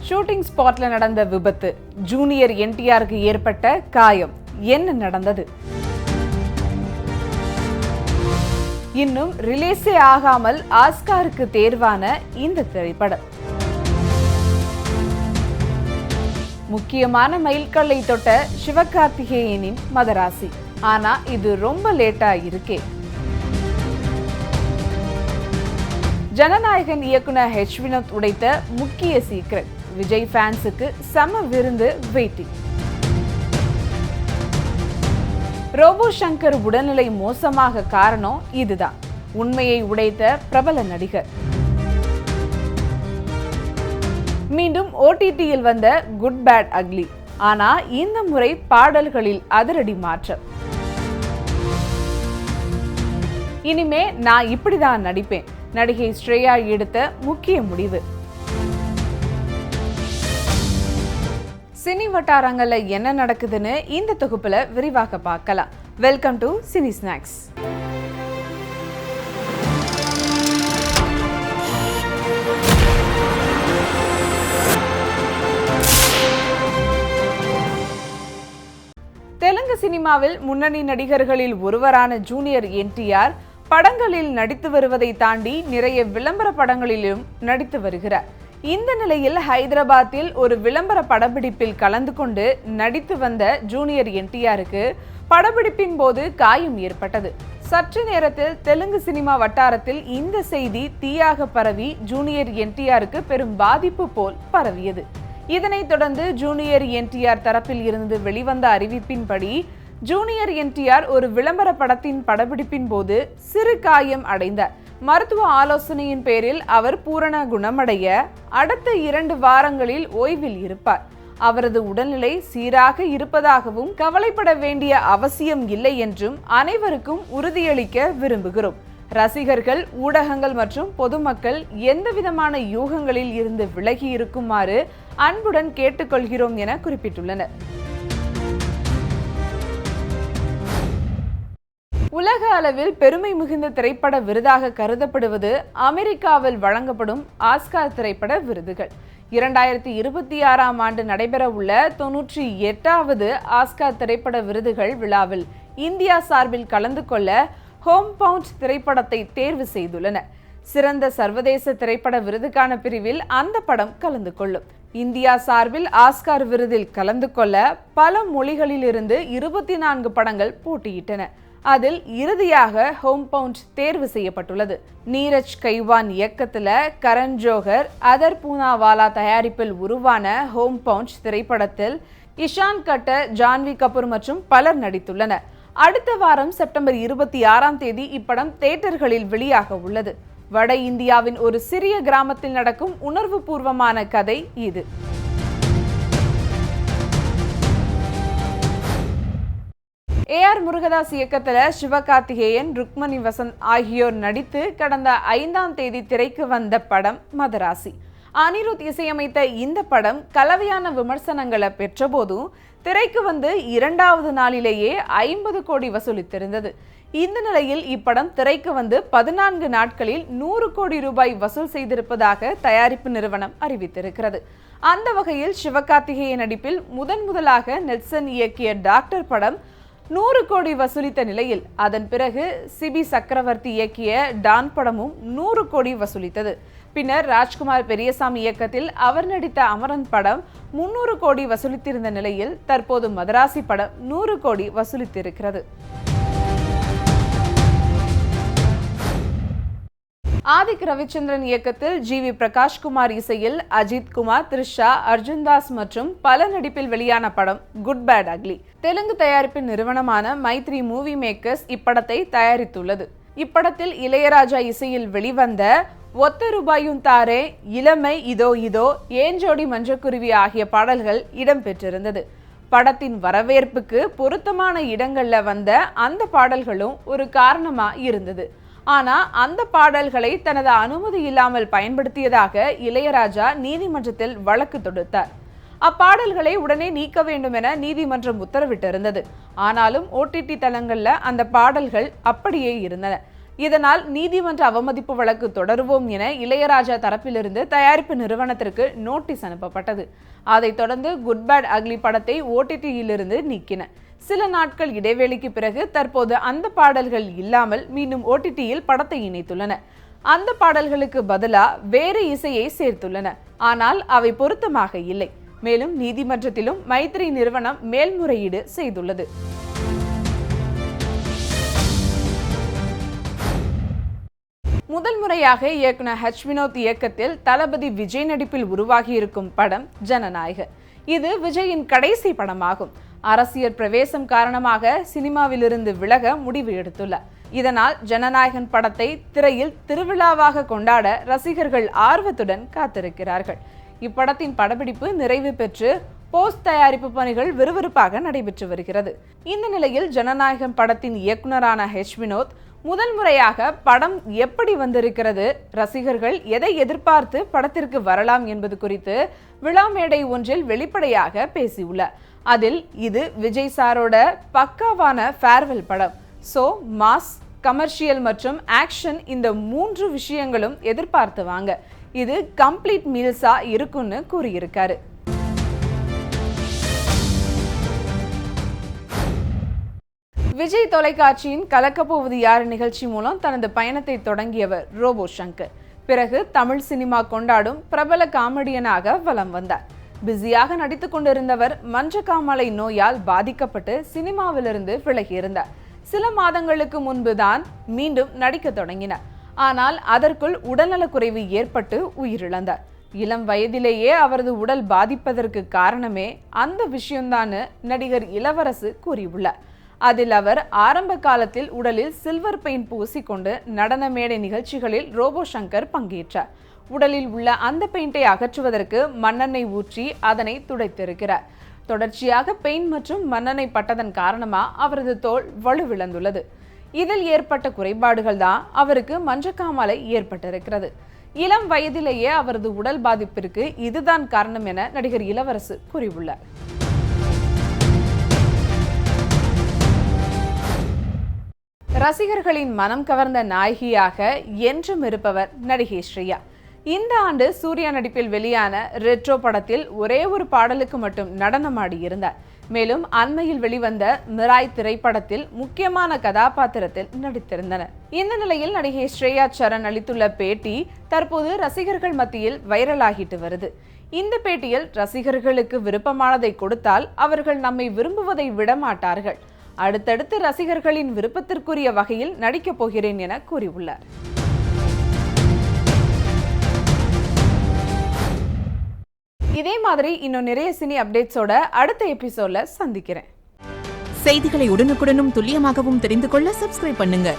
Shooting ஸ்பாட்ல நடந்த விபத்து, ஜூனியர் என்டிஆருக்கு ஏற்பட்ட காயம், என்ன நடந்தது? இன்னும் ரிலீஸே ஆகாமல் ஆஸ்காருக்கு தேர்வான இந்த திரைப்படம் முக்கியமான மைல்கல்லை தொட்ட சிவகார்த்திகேயனின் மதராசி. ஆனா இது ரொம்ப லேட்டா இருக்கே. ஜனநாயகன் இயக்குனர் ஹெச் வினோத் உடைத்த முக்கிய சீக்ரெட். விஜய் ஃபேன்ஸுக்கு செம விருந்து வெயிட்டிங். ரோபோ சங்கர் உடல்நிலை மோசமாக காரணம் இதுதான். உண்மையை உடைத்த பிரபல நடிகர். மீண்டும் ஓடிடியில் வந்த குட் பேட் அக்லி. ஆனா இந்த முறை பாடல்களில் அதிரடி மாற்றம். இனிமே நான் இப்படிதான் நடிப்பேன். நடிகை ஸ்ரேயா எடுத்த முக்கிய முடிவு. சினி வட்டாரங்கள்ல என்ன நடக்குதுன்னு இந்த தொகுப்புல விரிவாக பார்க்கலாம். Welcome to Cine Snacks. Telugu சினிமாவில் முன்னணி நடிகர்களில் ஒருவரான ஜூனியர் என்டிஆர் படங்களில் நடித்து வருவதை தாண்டி நிறைய விளம்பர படங்களிலும் நடித்து வருகிறார். இந்த நிலையில் ஹைதராபாத்தில் ஒரு விளம்பர படப்பிடிப்பில் கலந்து கொண்டு நடித்து வந்த ஜூனியர் என்டிஆருக்கு படப்பிடிப்பின் போது காயம் ஏற்பட்டது. சற்று நேரத்தில் தெலுங்கு சினிமா வட்டாரத்தில் இந்த செய்தி தீயாக பரவி ஜூனியர் என்டிஆருக்கு பெரும் பாதிப்பு போல் பரவியது. இதனைத் தொடர்ந்து ஜூனியர் என்டிஆர் தரப்பில் இருந்து வெளிவந்த அறிவிப்பின்படி ஜூனியர் என்டிஆர் ஒரு விளம்பர படத்தின் படப்பிடிப்பின் போது சிறு காயம் அடைந்தார். மருத்துவ ஆலோசனையின் பேரில் அவர் பூரண குணமடைய அடுத்த 2 வாரங்களில் ஓய்வில் இருப்பார். அவரது உடல்நிலை சீராக இருப்பதாகவும் கவலைப்பட வேண்டிய அவசியம் இல்லை என்றும் அனைவருக்கும் உறுதியளிக்க விரும்புகிறோம். ரசிகர்கள், ஊடகங்கள் மற்றும் பொதுமக்கள் எந்தவிதமான யூகங்களில் இருந்து விலகி இருக்குமாறு அன்புடன் கேட்டுக்கொள்கிறோம் என குறிப்பிட்டுள்ளனர். உலக அளவில் பெருமை மிகுந்த திரைப்பட விருதாக கருதப்படுவது அமெரிக்காவில் வழங்கப்படும் ஆஸ்கார் திரைப்பட விருதுகள். 2026ஆம் ஆண்டு நடைபெறவுள்ள 98வது ஆஸ்கார் திரைப்பட விருதுகள் விழாவில் இந்தியா சார்பில் கலந்து கொள்ள ஹோம் பவுண்ட் திரைப்படத்தை தேர்வு செய்துள்ளன. சிறந்த சர்வதேச திரைப்பட விருதுக்கான பிரிவில் அந்த படம் கலந்து கொள்ளும். இந்தியா சார்பில் ஆஸ்கார் விருதில் கலந்து கொள்ள பல மொழிகளிலிருந்து 24 படங்கள் போட்டியிட்டன. அதில் இறுதியாக ஹோம் பவுண்ட் தேர்வு செய்யப்பட்டுள்ளது. நீரஜ் கைவான் இயக்கத்துல கரண் ஜோஹர், அதர் பூனாவாலா தயாரிப்பில் உருவான ஹோம் பவுண்ட் திரைப்படத்தில் இஷான் கட்டர், ஜான்வி கபூர் மற்றும் பலர் நடித்துள்ளனர். அடுத்த வாரம் செப்டம்பர் 26ஆம் தேதி இப்படம் தியேட்டர்களில் வெளியாக உள்ளது. வட இந்தியாவின் ஒரு சிறிய கிராமத்தில் நடக்கும் உணர்வு பூர்வமான கதை இது. ஏஆர் முருகதாஸ் இயக்கத்துல சிவகார்த்திகேயன், ருக்மணி வசந்த் ஆகியோர் நடித்து கடந்த 5ஆம் தேதி திரைக்கு வந்த படம் மதராசி. அனிருத் இசையமைத்த இந்த படம் கலவையான விமர்சனங்களை பெற்றபோதும் திரைக்கு வந்து 2வது நாளிலேயே 50 கோடி வசூலித்திருந்தது. இந்த நிலையில் இப்படம் திரைக்கு வந்து 14 நாட்களில் 100 கோடி ரூபாய் வசூல் செய்திருப்பதாக தயாரிப்பு நிறுவனம் அறிவித்திருக்கிறது. அந்த வகையில் சிவகார்த்திகேயன் நடிப்பில் முதலாக நெல்சன் இயக்கிய டாக்டர் படம் 100 கோடி வசூலித்த நிலையில் அதன் பிறகு சிபி சக்கரவர்த்தி இயக்கிய டான் படமும் 100 கோடி வசூலித்தது. பின்னர் ராஜ்குமார் பெரியசாமி இயக்கத்தில் அவர் நடித்த அமரன் படம் 300 கோடி வசூலித்திருந்த நிலையில் தற்போது மதராசி படம் 100 கோடி வசூலித்திருக்கிறது. ஆதிக் ரவிச்சந்திரன் இயக்கத்தில் ஜிவி பிரகாஷ்குமார் இசையில் அஜித் குமார், த்ரிஷா, அர்ஜுன்தாஸ் மற்றும் பல நடிப்பில் வெளியான படம் குட் பேட் அக்லி. தெலுங்கு தயாரிப்பு நிறுவனமான மைத்ரி மூவி மேக்கர்ஸ் இப்படத்தை தயாரித்துள்ளது. இப்படத்தில் இளையராஜா இசையில் வெளிவந்த ஒத்த ரூபாயும் தாரே, இளமை இதோ இதோ, ஏஞ்சோடி மஞ்சக்குருவி ஆகிய பாடல்கள் இடம்பெற்றிருந்தது. படத்தின் வரவேற்புக்கு பொருத்தமான இடங்கள்ல வந்த அந்த பாடல்களும் ஒரு காரணமா இருந்தது. ஆனா அந்த பாடல்களை தனது அனுமதி இல்லாமல் பயன்படுத்தியதாக இளையராஜா நீதிமன்றத்தில் வழக்கு தொடுத்தார். அப்பாடல்களை உடனே நீக்க வேண்டும் என நீதிமன்றம் உத்தரவிட்டிருந்தது. ஆனாலும் ஓடிடி தளங்கள்ல அந்த பாடல்கள் அப்படியே இருந்தன. இதனால் நீதிமன்ற அவமதிப்பு வழக்கு தொடருவோம் என இளையராஜா தரப்பிலிருந்து தயாரிப்பு நிறுவனத்திற்கு நோட்டீஸ் அனுப்பப்பட்டது. அதைத் தொடர்ந்து குட் பேட் அக்லி படத்தை OTT-யிலிருந்து நீக்கின. சில நாட்கள் இடைவெளிக்கு பிறகு தற்போது அந்த பாடல்கள் இல்லாமல் மீண்டும் OTT-யில் படத்தை இணைத்துள்ளன. அந்த பாடல்களுக்கு பதிலா வேறு இசையை சேர்த்துள்ளன. ஆனால் அவை பொருத்தமாக இல்லை. மேலும் நீதிமன்றத்திலும் மைத்ரி நிறுவனம் மேல்முறையீடு செய்துள்ளது. முதல் முறையாக இயக்குனர் வினோத் இயக்கத்தில் தளபதி விஜய் நடிப்பில் உருவாகியிருக்கும் படம் ஜனநாயகன். இது விஜயின் கடைசி படமாகும். அரசியல் பிரவேசம் காரணமாக சினிமாவிலிருந்து விலக முடிவு எடுத்துள்ளார். இதனால் ஜனநாயகன் படத்தை திரையில் திருவிழாவாக கொண்டாட ரசிகர்கள் ஆர்வத்துடன் காத்திருக்கிறார்கள். இப்படத்தின் படப்பிடிப்பு நிறைவு பெற்று போஸ்ட் தயாரிப்பு பணிகள் விறுவிறுப்பாக நடைபெற்று வருகிறது. இந்த நிலையில் ஜனநாயகன் படத்தின் இயக்குனரான வினோத் முதல் முறையாக படம் எப்படி வந்திருக்கிறது, ரசிகர்கள் எதை எதிர்பார்த்து படத்திற்கு வரலாம் என்பது குறித்து விழா மேடை ஒன்றில் வெளிப்படையாக பேசியுள்ளார். அதில் இது விஜய் சாரோட பக்காவான ஃபேர்வெல் படம். ஸோ மாஸ், கமர்ஷியல் மற்றும் ஆக்ஷன் இந்த 3 விஷயங்களும் எதிர்பார்த்து வாங்க. இது கம்ப்ளீட் மீல்ஸா இருக்குன்னு கூறியிருக்காரு. விஜய் தொலைக்காட்சியின் கலக்கப்போவது யார் நிகழ்ச்சி மூலம் தனது பயணத்தை தொடங்கியவர் ரோபோ சங்கர். பிறகு தமிழ் சினிமா கொண்டாடும் பிரபல காமெடியனாக வலம் வந்தார். பிஸியாக நடித்துக் கொண்டிருந்தவர் மஞ்சக்காமலை நோயால் பாதிக்கப்பட்டு சினிமாவிலிருந்து விலகியிருந்தார். சில மாதங்களுக்கு முன்புதான் மீண்டும் நடிக்க தொடங்கினார். ஆனால் அதற்குள் உடல்நலக்குறைவு ஏற்பட்டு உயிரிழந்தார். இளம் வயதிலேயே அவரது உடல் பாதிப்பதற்கு காரணமே அந்த விஷயம்தான் நடிகர் இளவரசு கூறியுள்ளார். அதில் அவர் ஆரம்ப காலத்தில் உடலில் சில்வர் பெயிண்ட் பூசிக்கொண்டு நடன மேடை நிகழ்ச்சிகளில் ரோபோ சங்கர் பங்கேற்றார். உடலில் உள்ள அந்த பெயிண்டை அகற்றுவதற்கு மண்ணெண்ணெய் ஊற்றி அதனை துடைத்திருக்கிறார். தொடர்ச்சியாக பெயிண்ட் மற்றும் மண்ணெண்ணெய் பட்டதன் காரணமா அவரது தோல் வலுவிழந்துள்ளது. இதில் ஏற்பட்ட குறைபாடுகள் தான் அவருக்கு மஞ்சக்காமலை ஏற்பட்டிருக்கிறது. இளம் வயதிலேயே அவரது உடல் பாதிப்பிற்கு இதுதான் காரணம் என நடிகர் இளவரசு கூறியுள்ளார். ரசிகர்களின் மனம் கவர்ந்த நாயகியாக என்றும் இருப்பவர் நடிகை ஸ்ரேயா. இந்த ஆண்டு சூர்யா நடிப்பில் வெளியான ரெட்ரோ படத்தில் ஒரே ஒரு பாடலுக்கு மட்டும் நடனமாடி இருந்தார். மேலும் அண்மையில் வெளிவந்த மிராய் திரைப்படத்தில் முக்கியமான கதாபாத்திரத்தில் நடித்திருந்தனர். இந்த நிலையில் நடிகை ஸ்ரேயா சரண் அளித்துள்ள பேட்டி தற்போது ரசிகர்கள் மத்தியில் வைரலாகிட்டு வருது. இந்த பேட்டியில் ரசிகர்களுக்கு விருப்பமானதை கொடுத்தால் அவர்கள் நம்மை விரும்புவதை விடமாட்டார்கள். அடுத்தடுத்து ரசிகர்களின் விருப்பத்திற்குரிய வகையில் நடிக்கப் போகிறேன் என கூறியுள்ளார். இதே மாதிரி இன்னும் நிறைய சினி அப்டேட்ஸோட அடுத்த எபிசோட்ல சந்திக்கிறேன். செய்திகளை உடனுக்குடனும் துல்லியமாகவும் தெரிந்து கொள்ள சப்ஸ்கிரைப் பண்ணுங்க.